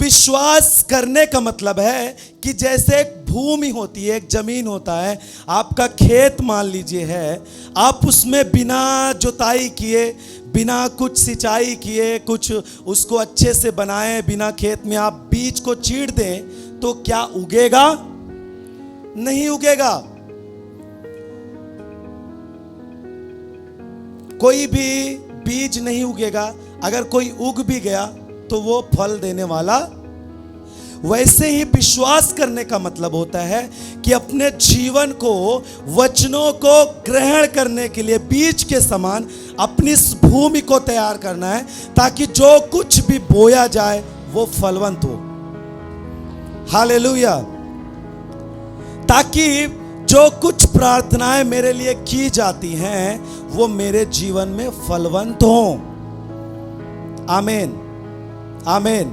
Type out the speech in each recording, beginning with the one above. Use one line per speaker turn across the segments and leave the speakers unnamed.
विश्वास करने का मतलब है कि जैसे एक भूमि होती है, एक जमीन होता है, आपका खेत मान लीजिए है, आप उसमें बिना जुताई किए, बिना कुछ सिंचाई किए, कुछ उसको अच्छे से बनाए, बिना खेत में आप बीज को चीड़ दें तो क्या उगेगा? नहीं उगेगा। कोई भी बीज नहीं उगेगा। अगर कोई उग भी गया तो वो फल देने वाला। वैसे ही विश्वास करने का मतलब होता है कि अपने जीवन को, वचनों को ग्रहण करने के लिए बीज के समान अपनी इस भूमि को तैयार करना है, ताकि जो कुछ भी बोया जाए वो फलवंत हो। हालेलुया। ताकि जो कुछ प्रार्थनाएं मेरे लिए की जाती हैं वो मेरे जीवन में फलवंत हों। आमीन, आमीन।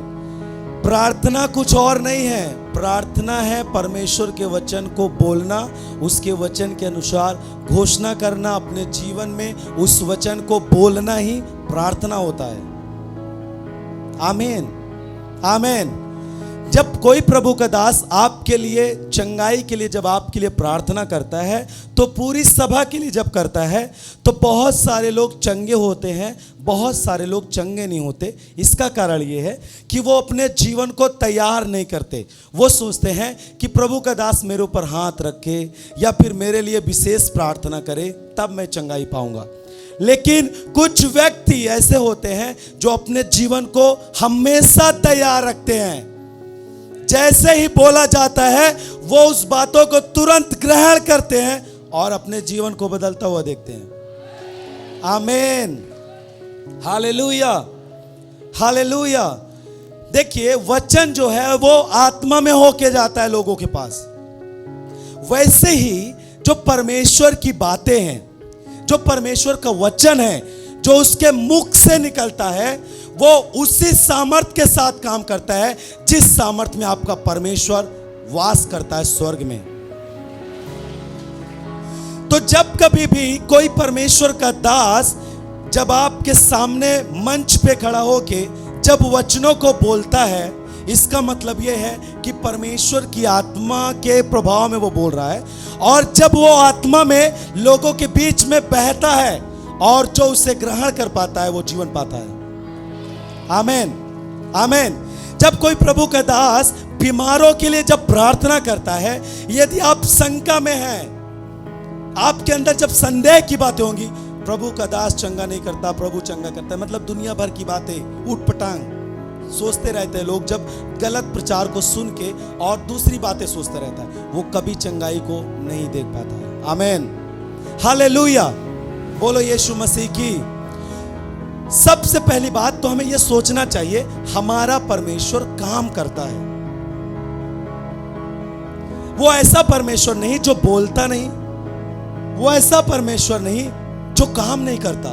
प्रार्थना कुछ और नहीं है। प्रार्थना है परमेश्वर के वचन को बोलना, उसके वचन के अनुसार घोषणा करना, अपने जीवन में उस वचन को बोलना ही प्रार्थना होता है। आमीन, आमीन। जब कोई प्रभु का दास आपके लिए, चंगाई के लिए जब आपके लिए प्रार्थना करता है, तो पूरी सभा के लिए जब करता है, तो बहुत सारे लोग चंगे होते हैं, बहुत सारे लोग चंगे नहीं होते। इसका कारण ये है कि वो अपने जीवन को तैयार नहीं करते। वो सोचते हैं कि प्रभु का दास मेरे ऊपर हाथ रखे या फिर मेरे लिए विशेष प्रार्थना करे, तब मैं चंगाई पाऊंगा। लेकिन कुछ व्यक्ति ऐसे होते हैं जो अपने जीवन को हमेशा तैयार रखते हैं। जैसे ही बोला जाता है वो उस बातों को तुरंत ग्रहण करते हैं और अपने जीवन को बदलता हुआ देखते हैं। आमीन, हालेलुया, हालेलुया। देखिए, वचन जो है वो आत्मा में होके जाता है लोगों के पास। वैसे ही जो परमेश्वर की बातें हैं, जो परमेश्वर का वचन है, जो उसके मुख से निकलता है, वो उसी सामर्थ के साथ काम करता है जिस सामर्थ में आपका परमेश्वर वास करता है स्वर्ग में। तो जब कभी भी कोई परमेश्वर का दास जब आपके सामने मंच पे खड़ा होके जब वचनों को बोलता है, इसका मतलब यह है कि परमेश्वर की आत्मा के प्रभाव में वो बोल रहा है। और जब वो आत्मा में लोगों के बीच में बहता है और जो उसे ग्रहण कर पाता है वो जीवन पाता है। आमीन, आमीन। जब कोई प्रभु का दास बीमारों के लिए जब प्रार्थना करता है, यदि आप शंका में हैं, आपके अंदर जब संदेह की बातें होंगी, प्रभु का दास चंगा नहीं करता, प्रभु चंगा करता है, मतलब दुनिया भर की बातें ऊट पटांग सोचते रहते हैं लोग। जब गलत प्रचार को सुन के और दूसरी बातें सोचते रहता है, वो कभी चंगाई को नहीं देख पाता है। आमीन, हालेलुया। बोलो यीशु मसीह की। सबसे पहली बात तो हमें यह सोचना चाहिए, हमारा परमेश्वर काम करता है। वो ऐसा परमेश्वर नहीं जो बोलता नहीं, वो ऐसा परमेश्वर नहीं जो काम नहीं करता,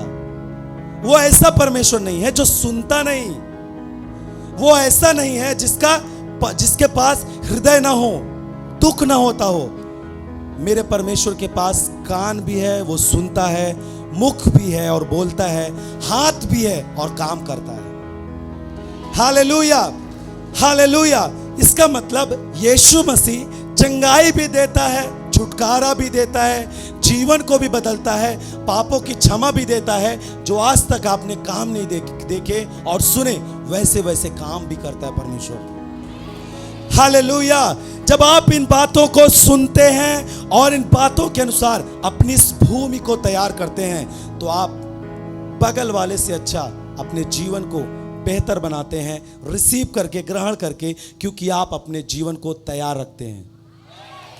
वो ऐसा परमेश्वर नहीं है जो सुनता नहीं, वो ऐसा नहीं है जिसके पास हृदय ना हो, दुख ना होता हो। मेरे परमेश्वर के पास कान भी है, वो सुनता है, मुख भी है और बोलता है, हाथ भी है और काम करता है। Hallelujah, hallelujah. इसका मतलब यीशु मसीह चंगाई भी देता है, छुटकारा भी देता है, जीवन को भी बदलता है, पापों की क्षमा भी देता है। जो आज तक आपने काम नहीं देखे और सुने, वैसे वैसे काम भी करता है परमेश्वर। हालेलुया। जब आप इन बातों को सुनते हैं और इन बातों के अनुसार अपनी इस भूमि को तैयार करते हैं, तो आप बगल वाले से अच्छा अपने जीवन को बेहतर बनाते हैं, रिसीव करके, ग्रहण करके, क्योंकि आप अपने जीवन को तैयार रखते हैं।